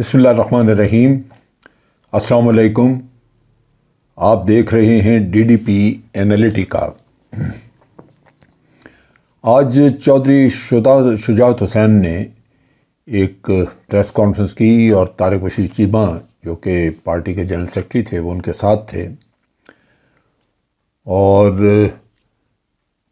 بسم اللہ الرحمن الرحیم۔ السلام علیکم۔ آپ دیکھ رہے ہیں ڈی ڈی پی اینالیٹیکا۔ آج چودھری شجاعت حسین نے ایک پریس کانفرنس کی اور طارق بشیر چیمہ جو کہ پارٹی کے جنرل سیکرٹری تھے وہ ان کے ساتھ تھے، اور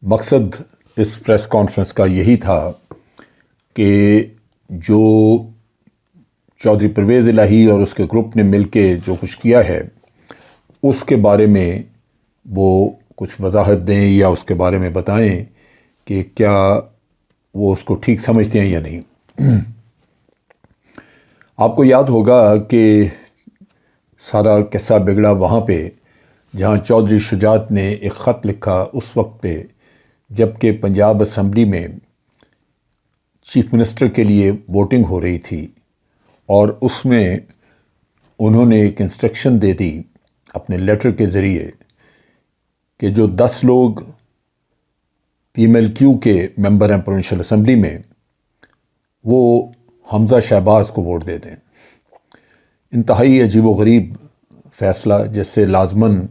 مقصد اس پریس کانفرنس کا یہی تھا کہ جو چودھری پرویز الہی اور اس کے گروپ نے مل کے جو کچھ کیا ہے اس کے بارے میں وہ کچھ وضاحت دیں یا اس کے بارے میں بتائیں کہ کیا وہ اس کو ٹھیک سمجھتے ہیں یا نہیں۔ آپ کو یاد ہوگا کہ سارا قصہ بگڑا وہاں پہ جہاں چودھری شجاعت نے ایک خط لکھا اس وقت پہ جب کہ پنجاب اسمبلی میں چیف منسٹر کے لیے ووٹنگ ہو رہی تھی، اور اس میں انہوں نے ایک انسٹرکشن دے دی اپنے لیٹر کے ذریعے کہ جو 10 لوگ پی ایم ایل کیو کے ممبر ہیں پروونشل اسمبلی میں، وہ حمزہ شہباز کو ووٹ دے دیں۔ انتہائی عجیب و غریب فیصلہ، جس سے لازماً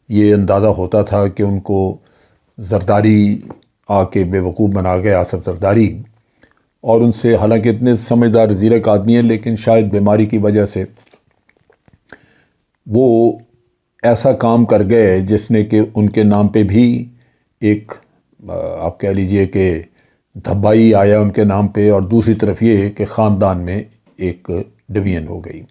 یہ اندازہ ہوتا تھا کہ ان کو زرداری آ کے بے وقوف بنا گیا، آصف زرداری، اور ان سے حالانکہ اتنے سمجھدار زیرک آدمی ہیں لیکن شاید بیماری کی وجہ سے وہ ایسا کام کر گئے جس نے کہ ان کے نام پہ بھی ایک آپ کہہ لیجئے کہ دھبائی آیا ان کے نام پہ، اور دوسری طرف یہ کہ خاندان میں ایک ڈویژن ہو گئی۔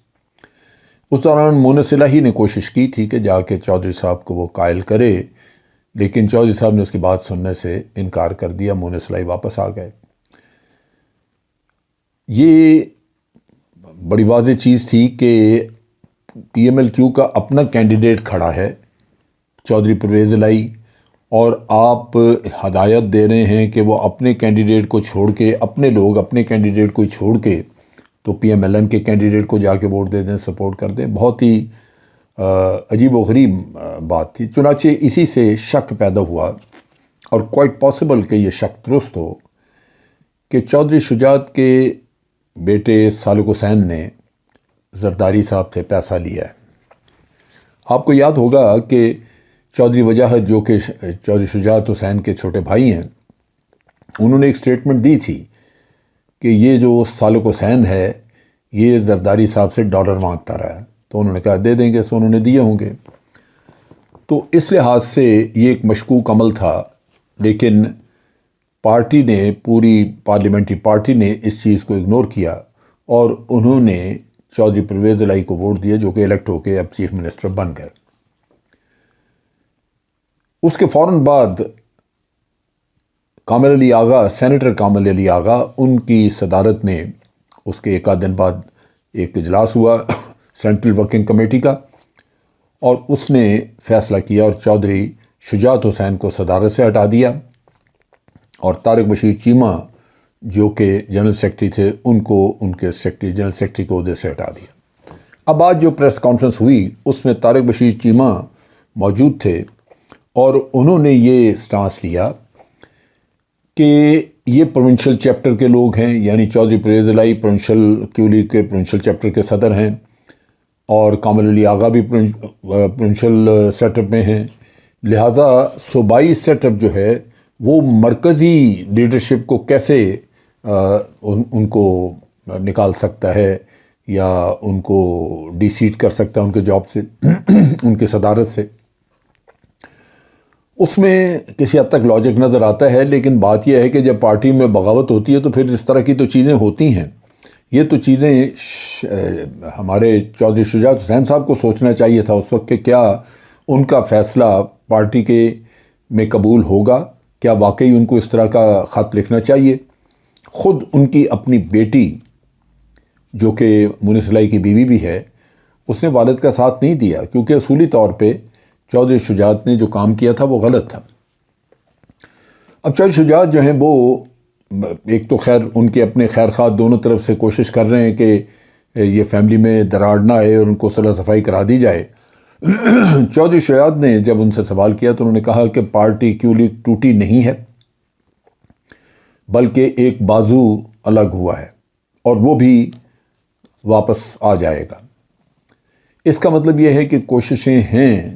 اس دوران مونس الہی نے کوشش کی تھی کہ جا کے چودھری صاحب کو وہ قائل کرے، لیکن چودھری صاحب نے اس کی بات سننے سے انکار کر دیا۔ مونس الہی واپس آ گئے۔ یہ بڑی واضح چیز تھی کہ پی ایم ایل کیو کا اپنا کینڈیڈیٹ کھڑا ہے چودھری پرویز الہی، اور آپ ہدایت دے رہے ہیں کہ وہ اپنے کینڈیڈیٹ کو چھوڑ کے، اپنے لوگ اپنے کینڈیڈیٹ کو چھوڑ کے تو پی ایم ایل این کے کینڈیڈیٹ کو جا کے ووٹ دے دیں، سپورٹ کر دیں۔ بہت ہی عجیب و غریب بات تھی۔ چنانچہ اسی سے شک پیدا ہوا، اور کوائٹ پاسبل کہ یہ شک درست ہو، کہ چودھری شجاعت کے بیٹے سالک حسین نے زرداری صاحب سے پیسہ لیا ہے۔ آپ کو یاد ہوگا کہ چودھری وجاہت جو کہ چودھری شجاعت حسین کے چھوٹے بھائی ہیں، انہوں نے ایک سٹیٹمنٹ دی تھی کہ یہ جو سالک حسین ہے یہ زرداری صاحب سے ڈالر مانگتا رہا ہے، تو انہوں نے کہا دے دیں گے، سو انہوں نے دیے ہوں گے۔ تو اس لحاظ سے یہ ایک مشکوک عمل تھا، لیکن پارٹی نے، پوری پارلیمنٹری پارٹی نے اس چیز کو اگنور کیا، اور انہوں نے چودھری پرویز الہی کو ووٹ دیا جو کہ الیکٹ ہو کے اب چیف منسٹر بن گئے۔ اس کے فوراً بعد کامل علی آغا، سینیٹر کامل علی آغا، ان کی صدارت میں اس کے ایک آدھ دن بعد ایک اجلاس ہوا سینٹرل ورکنگ کمیٹی کا، اور اس نے فیصلہ کیا اور چودھری شجاعت حسین کو صدارت سے ہٹا دیا، اور طارق بشیر چیمہ جو کہ جنرل سیکرٹری تھے ان کو ان کے جنرل سیکرٹری کو عہدے سے ہٹا دیا۔ اب آج جو پریس کانفرنس ہوئی اس میں طارق بشیر چیمہ موجود تھے، اور انہوں نے یہ سٹانس لیا کہ یہ پروونشل چیپٹر کے لوگ ہیں، یعنی چودھری پرویز الہی پروونشل کیو لیگ کے پروونشل چیپٹر کے صدر ہیں، اور کامل علی آغا بھی پروونشل سیٹ اپ میں ہیں، لہٰذا صوبائی سیٹ اپ جو ہے وہ مرکزی لیڈرشپ کو کیسے ان کو نکال سکتا ہے یا ان کو ڈی سیٹ کر سکتا ہے ان کے جاب سے، ان کی صدارت سے۔ اس میں کسی حد تک لاجک نظر آتا ہے، لیکن بات یہ ہے کہ جب پارٹی میں بغاوت ہوتی ہے تو پھر اس طرح کی تو چیزیں ہوتی ہیں۔ یہ تو چیزیں ہمارے چودھری شجاعت حسین صاحب کو سوچنا چاہیے تھا اس وقت کہ کیا ان کا فیصلہ پارٹی کے میں قبول ہوگا، کیا واقعی ان کو اس طرح کا خط لکھنا چاہیے۔ خود ان کی اپنی بیٹی جو کہ مونس الہی کی بیوی بھی ہے، اس نے والد کا ساتھ نہیں دیا، کیونکہ اصولی طور پہ چودھری شجاعت نے جو کام کیا تھا وہ غلط تھا۔ اب چودھری شجاعت جو ہیں وہ ایک تو خیر ان کے اپنے خیر خواہ دونوں طرف سے کوشش کر رہے ہیں کہ یہ فیملی میں دراڑ نہ آئے اور ان کو صلاح صفائی کرا دی جائے۔ چودھری شجاعت نے جب ان سے سوال کیا تو انہوں نے کہا کہ پارٹی کیو لیگ ٹوٹی نہیں ہے، بلکہ ایک بازو الگ ہوا ہے، اور وہ بھی واپس آ جائے گا۔ اس کا مطلب یہ ہے کہ کوششیں ہیں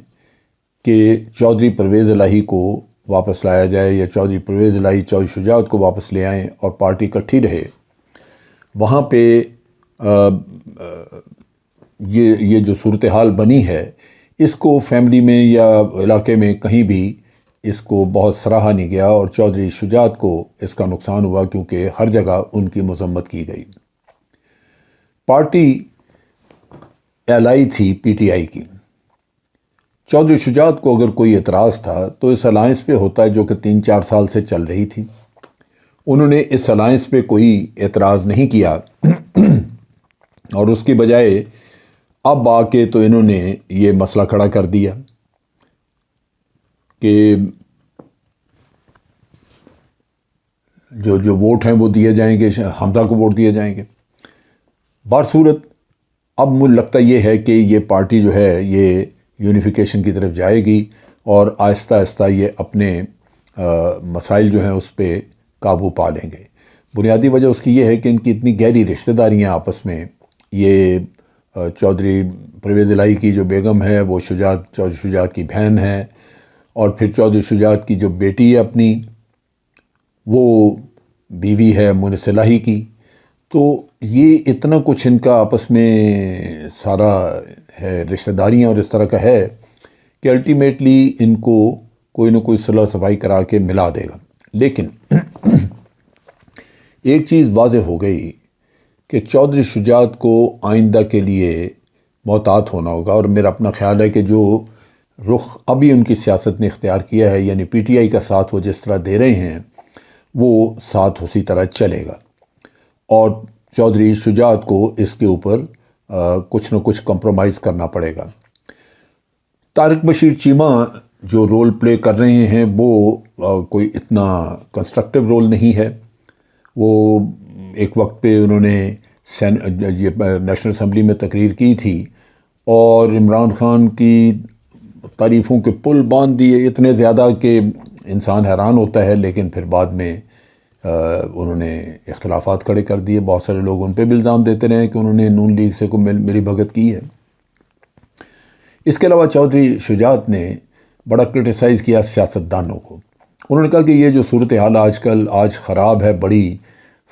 کہ چودھری پرویز الہی کو واپس لایا جائے یا چودھری پرویز الہی چودھری شجاعت کو واپس لے آئیں اور پارٹی اکٹھی رہے۔ وہاں پہ یہ جو صورتحال بنی ہے، اس کو فیملی میں یا علاقے میں کہیں بھی اس کو بہت سراہا نہیں گیا، اور چودھری شجاعت کو اس کا نقصان ہوا کیونکہ ہر جگہ ان کی مذمت کی گئی۔ پارٹی الائی تھی پی ٹی آئی کی۔ چودھری شجاعت کو اگر کوئی اعتراض تھا تو اس الائنس پہ ہوتا ہے جو کہ 3-4 سال سے چل رہی تھی۔ انہوں نے اس الائنس پہ کوئی اعتراض نہیں کیا اور اس کی بجائے اب آ کے تو انہوں نے یہ مسئلہ کھڑا کر دیا کہ جو ووٹ ہیں وہ دیے جائیں گے، حمزہ کو ووٹ دیے جائیں گے۔ بہرصورت اب مجھے لگتا یہ ہے کہ یہ پارٹی جو ہے یہ یونیفیکیشن کی طرف جائے گی اور آہستہ آہستہ یہ اپنے مسائل جو ہیں اس پہ قابو پا لیں گے۔ بنیادی وجہ اس کی یہ ہے کہ ان کی اتنی گہری رشتہ داریاں آپس میں۔ یہ چودھری پرویز الہی کی جو بیگم ہے وہ چودھری شجاعت کی بہن ہے، اور پھر چودھری شجاعت کی جو بیٹی ہے اپنی، وہ بیوی ہے مونس الہی کی۔ تو یہ اتنا کچھ ان کا آپس میں سارا ہے رشتہ داریاں اور اس طرح کا ہے کہ الٹیمیٹلی ان کو کوئی نہ کوئی صلح صفائی کرا کے ملا دے گا۔ لیکن ایک چیز واضح ہو گئی کہ چودھری شجاعت کو آئندہ کے لیے محتاط ہونا ہوگا، اور میرا اپنا خیال ہے کہ جو رخ ابھی ان کی سیاست نے اختیار کیا ہے، یعنی پی ٹی آئی کا ساتھ وہ جس طرح دے رہے ہیں وہ ساتھ اسی طرح چلے گا، اور چودھری شجاعت کو اس کے اوپر کچھ نہ کچھ کمپرومائز کرنا پڑے گا۔ طارق بشیر چیمہ جو رول پلے کر رہے ہیں وہ کوئی اتنا کنسٹرکٹیو رول نہیں ہے۔ وہ ایک وقت پہ انہوں نے نیشنل اسمبلی میں تقریر کی تھی اور عمران خان کی تعریفوں کے پل باندھ دیے اتنے زیادہ کہ انسان حیران ہوتا ہے، لیکن پھر بعد میں انہوں نے اختلافات کھڑے کر دیے۔ بہت سارے لوگ ان پہ بھی الزام دیتے رہے کہ انہوں نے نون لیگ سے کوئی ملی بھگت کی ہے۔ اس کے علاوہ چودھری شجاعت نے بڑا کرٹیسائز کیا سیاستدانوں کو۔ انہوں نے کہا کہ یہ جو صورتحال آج خراب ہے، بڑی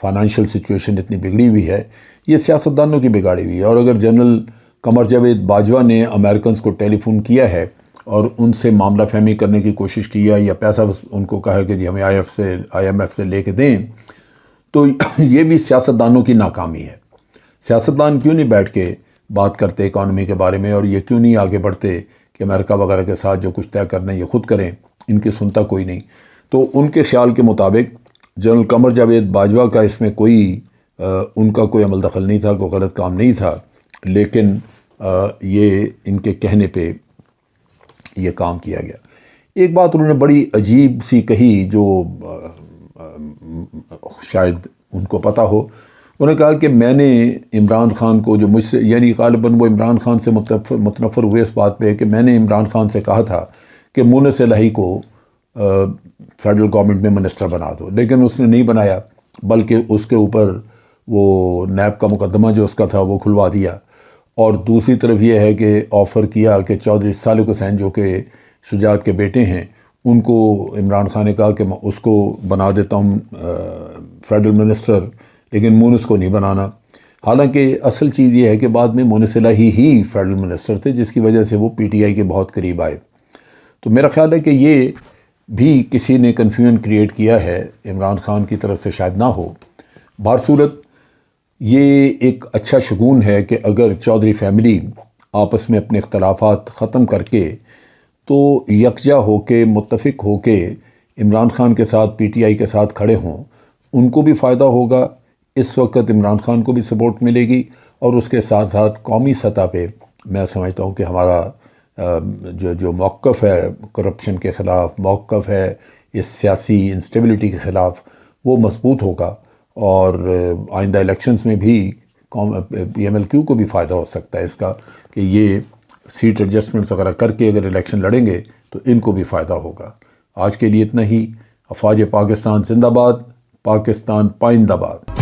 فائنانشیل سچویشن اتنی بگڑی ہوئی ہے، یہ سیاستدانوں کی بگاڑی ہوئی ہے، اور اگر جنرل قمر جاوید باجوہ نے امریکنز کو ٹیلی فون کیا ہے اور ان سے معاملہ فہمی کرنے کی کوشش کیا یا پیسہ ان کو کہا کہ جی ہمیں آئی ایم ایف سے لے کے دیں، تو یہ بھی سیاستدانوں کی ناکامی ہے۔ سیاستدان کیوں نہیں بیٹھ کے بات کرتے اکانومی کے بارے میں، اور یہ کیوں نہیں آگے بڑھتے کہ امریکہ وغیرہ کے ساتھ جو کچھ طے کرنا ہے یہ خود کریں؟ ان کی سنتا کوئی نہیں۔ تو ان کے خیال کے مطابق جنرل قمر جاوید باجوہ کا اس میں ان کا کوئی عمل دخل نہیں تھا، کوئی غلط کام نہیں تھا، لیکن یہ ان کے کہنے پہ یہ کام کیا گیا۔ ایک بات انہوں نے بڑی عجیب سی کہی جو شاید ان کو پتہ ہو۔ انہوں نے کہا کہ میں نے عمران خان کو جو مجھ سے، یعنی غالباً وہ عمران خان سے متنفر ہوئے اس بات پہ کہ میں نے عمران خان سے کہا تھا کہ مونس الہی کو فیڈرل گورنمنٹ میں منسٹر بنا دو، لیکن اس نے نہیں بنایا، بلکہ اس کے اوپر وہ نیب کا مقدمہ جو اس کا تھا وہ کھلوا دیا۔ اور دوسری طرف یہ ہے کہ آفر کیا کہ چودھری سالک حسین جو کہ شجاعت کے بیٹے ہیں، ان کو عمران خان نے کہا کہ میں اس کو بنا دیتا ہوں فیڈرل منسٹر، لیکن مونس کو نہیں بنانا۔ حالانکہ اصل چیز یہ ہے کہ بعد میں مونس الہی ہی فیڈرل منسٹر تھے، جس کی وجہ سے وہ پی ٹی آئی کے بہت قریب آئے۔ تو میرا خیال ہے کہ یہ بھی کسی نے کنفیوژن کریٹ کیا ہے، عمران خان کی طرف سے شاید نہ ہو۔ بہرصورت یہ ایک اچھا شگون ہے کہ اگر چودھری فیملی آپس میں اپنے اختلافات ختم کر کے تو یکجا ہو کے متفق ہو کے عمران خان کے ساتھ پی ٹی آئی کے ساتھ کھڑے ہوں، ان کو بھی فائدہ ہوگا۔ اس وقت عمران خان کو بھی سپورٹ ملے گی، اور اس کے ساتھ ساتھ قومی سطح پہ میں سمجھتا ہوں کہ ہمارا جو موقف ہے کرپشن کے خلاف، موقف ہے اس سیاسی انسٹیبلٹی کے خلاف، وہ مضبوط ہوگا، اور آئندہ الیکشنز میں بھی پی ایم ایل کیو کو بھی فائدہ ہو سکتا ہے اس کا کہ یہ سیٹ ایڈجسٹمنٹ وغیرہ کر کے اگر الیکشن لڑیں گے تو ان کو بھی فائدہ ہوگا۔ آج کے لیے اتنا ہی۔ افواج پاکستان زندہ باد، پاکستان پائندہ باد۔